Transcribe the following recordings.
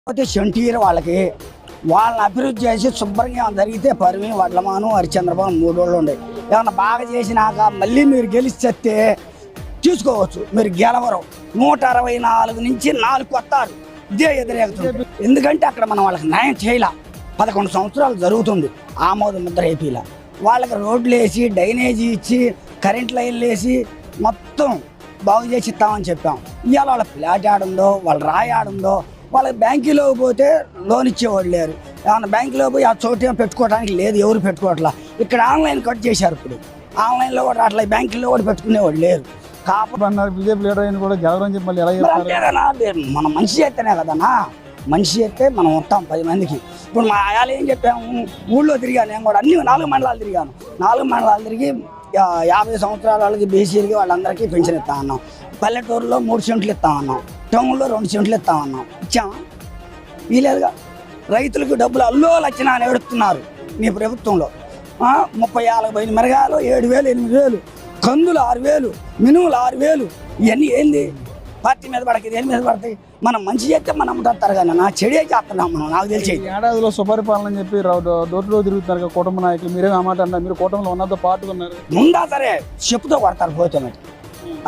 షంటీర్ వాళ్ళని అభివృద్ధి చేసి శుభ్రంగా జరిగితే పరిమి వడ్లమాను హరిచంద్రబాబు 3 రోజులు ఉండే ఏమన్నా బాగా చేసినాక మళ్ళీ మీరు గెలిస్తే తీసుకోవచ్చు. మీరు గెలవరు. 164 నుంచి 4 వస్తారు. ఇదే ఎదురేగుతుంది. ఎందుకంటే అక్కడ మనం వాళ్ళకి న్యాయం చేయాల. 11 సంవత్సరాలు జరుగుతుంది. ఆమోద ముద్ర ఏపీలో వాళ్ళకి రోడ్లు వేసి డ్రైనేజీ ఇచ్చి కరెంట్ లైన్లు వేసి మొత్తం బాగు చేసి ఇస్తామని చెప్పాం. ఇవాళ వాళ్ళ ఫ్లాట్ ఆడుందో వాళ్ళ రాయి ఆడుందో వాళ్ళకి బ్యాంకులో పోతే లోన్ ఇచ్చేవాడు లేరు. ఏమన్నా బ్యాంకులో పోయి ఆ చోటు పెట్టుకోవడానికి లేదు, ఎవరు పెట్టుకోవట్లా. ఇక్కడ ఆన్లైన్ కట్ చేశారు. ఇప్పుడు ఆన్లైన్లో కూడా అట్లా బ్యాంకుల్లో కూడా పెట్టుకునేవాడు లేరు. కాకపోతే బీజేపీ లీడర్ అయిన కూడా గెలవరని చెప్పి మళ్ళీ ఎలా చెప్తారు? మన మనిషి చేస్తేనే కదన్నా. మనిషి చేస్తే మనం వస్తాం 10 మందికి. ఇప్పుడు మా ఆయాలు ఏం చెప్పాము, ఊళ్ళో తిరిగాను నేను కూడా, అన్ని 4 మండలాలు తిరిగాను. 4 మండలాలు తిరిగి 50 సంవత్సరాల వాళ్ళకి బీసీలకి వాళ్ళందరికీ పెన్షన్ ఇస్తామన్నాం. పల్లెటూరులో 3 సెంట్లు ఇస్తామన్నాం. టౌన్లో 2 సెంట్లు ఇస్తామన్నాం. ఇచ్చామా? వీలేదుగా. రైతులకు డబ్బులు అల్లోలు వచ్చినా అని ఏడుస్తున్నారు మీ ప్రభుత్వంలో. 30-40 మిరగాయలు 7,000 8,000, కందులు 6,000, మినుములు 6,000. ఇవన్నీ ఏంది? పార్టీ మీద పడక దేని మీద పడతాయి? మనం మంచి చేస్తే మనం అమ్ముతారు కానీ నా చెడే చేస్తున్నాం మనం. నాకు తెలిసి ఏడాదిలో సుపరిపాలన అని చెప్పి డోర్ టు డోర్ తిరుగుతున్నారు కుటుంబ నాయకులు. మీరేం ఆ మాట అన్నారు? మీరు కూటమిలో ఉన్నదో పాటుకున్నారు. ముందా సరే చెప్పుతో కొడతారు పోతే మటుకు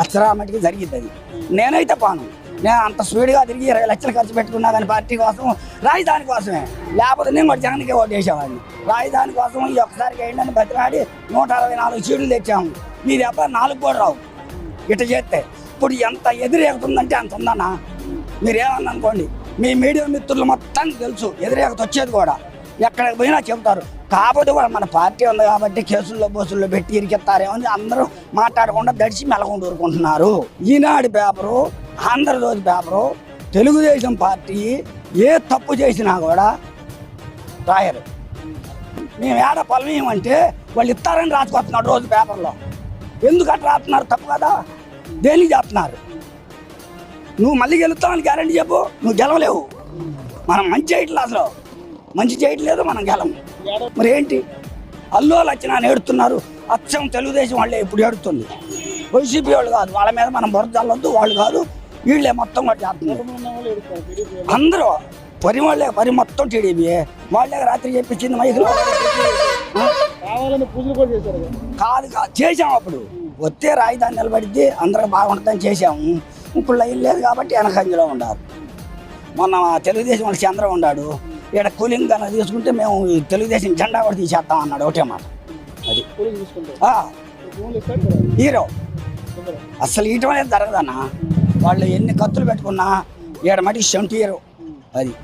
అచ్చరా మటుకు జరిగింది. అది నేనైతే పాను. నేను అంత స్పీడ్గా తిరిగి 20 లక్షలు ఖర్చు పెట్టుకున్నా కానీ పార్టీ కోసం, రాజధాని కోసమే. లేకపోతే నేను కూడా జగన్కే ఓటు వేసేవాడిని. రాజధాని కోసం ఈ ఒక్కసారికి ఏంటని బతిలాడి 164 సీట్లు తెచ్చాము. మీ దెబ్బ 4 కూడా రావు ఇట చేస్తే. ఇప్పుడు ఎంత ఎదురేగుతుందంటే అంత ఉందన్నా. మీరేమన్నా అనుకోండి, మీ మీడియా మిత్రులు మొత్తానికి తెలుసు ఎదురేగత వచ్చేది కూడా. ఎక్కడికి పోయినా చెబుతారు. కాకపోతే కూడా మన పార్టీ ఉంది కాబట్టి కేసుల్లో బోసుల్లో పెట్టి ఇరికెత్తారేమో అని అందరూ మాట్లాడకుండా దడిచి మెలకుండా ఊరుకుంటున్నారు. Eenadu paper, Andhrajyothi paper, Telugu Desam party ఏ తప్పు చేసినా కూడా రాయరు. మేము ఏడ పొలమేమంటే వాళ్ళు ఇస్తారని రాసుకొస్తున్నాడు రోజు పేపర్లో. ఎందుకు అట్లా రాస్తున్నారు? తప్పు కదా. దేనికి చేస్తున్నారు? నువ్వు మళ్ళీ గెలుస్తావని గ్యారంటీ చెప్పు. నువ్వు గెలవలేవు. మనం మంచి చేయట్లేదు, అసలు మంచి చేయట్లేదు, మనం గెలము. మరి ఏంటి? అల్లోలు వచ్చినా ఏడుతున్నారు. అచ్చం తెలుగుదేశం వాళ్ళే ఇప్పుడు ఏడుతుంది. వైసీపీ వాళ్ళు కాదు. వాళ్ళ మీద మనం బురద చల్లొద్దు. వాళ్ళు కాదు, వీళ్ళే మొత్తం కూడా చేస్తున్నారు. అందరూ పరి మొత్తం టీడీపీ వాళ్ళే రాత్రి చెప్పించింది మైకులో. కాదు చేసాం. అప్పుడు వస్తే రాజధాని నిలబడిద్ది, అందరూ బాగుంటుందని చేసాము. ఇప్పుడు లైన్ లేదు కాబట్టి వెనకంజలో ఉండారు. మొన్న తెలుగుదేశం వాళ్ళు చంద్ర ఉన్నాడు. ఇక్కడ కూలింగ్ కన్నా తీసుకుంటే మేము తెలుగుదేశం జెండా కూడా తీసేస్తాం అన్నాడు. ఒకటే మాట. అది హీరో అసలు ఇటువంటి జరగదన్నా. వాళ్ళు ఎన్ని కత్తులు పెట్టుకున్నా 7 మటుకు షంటీరు. అది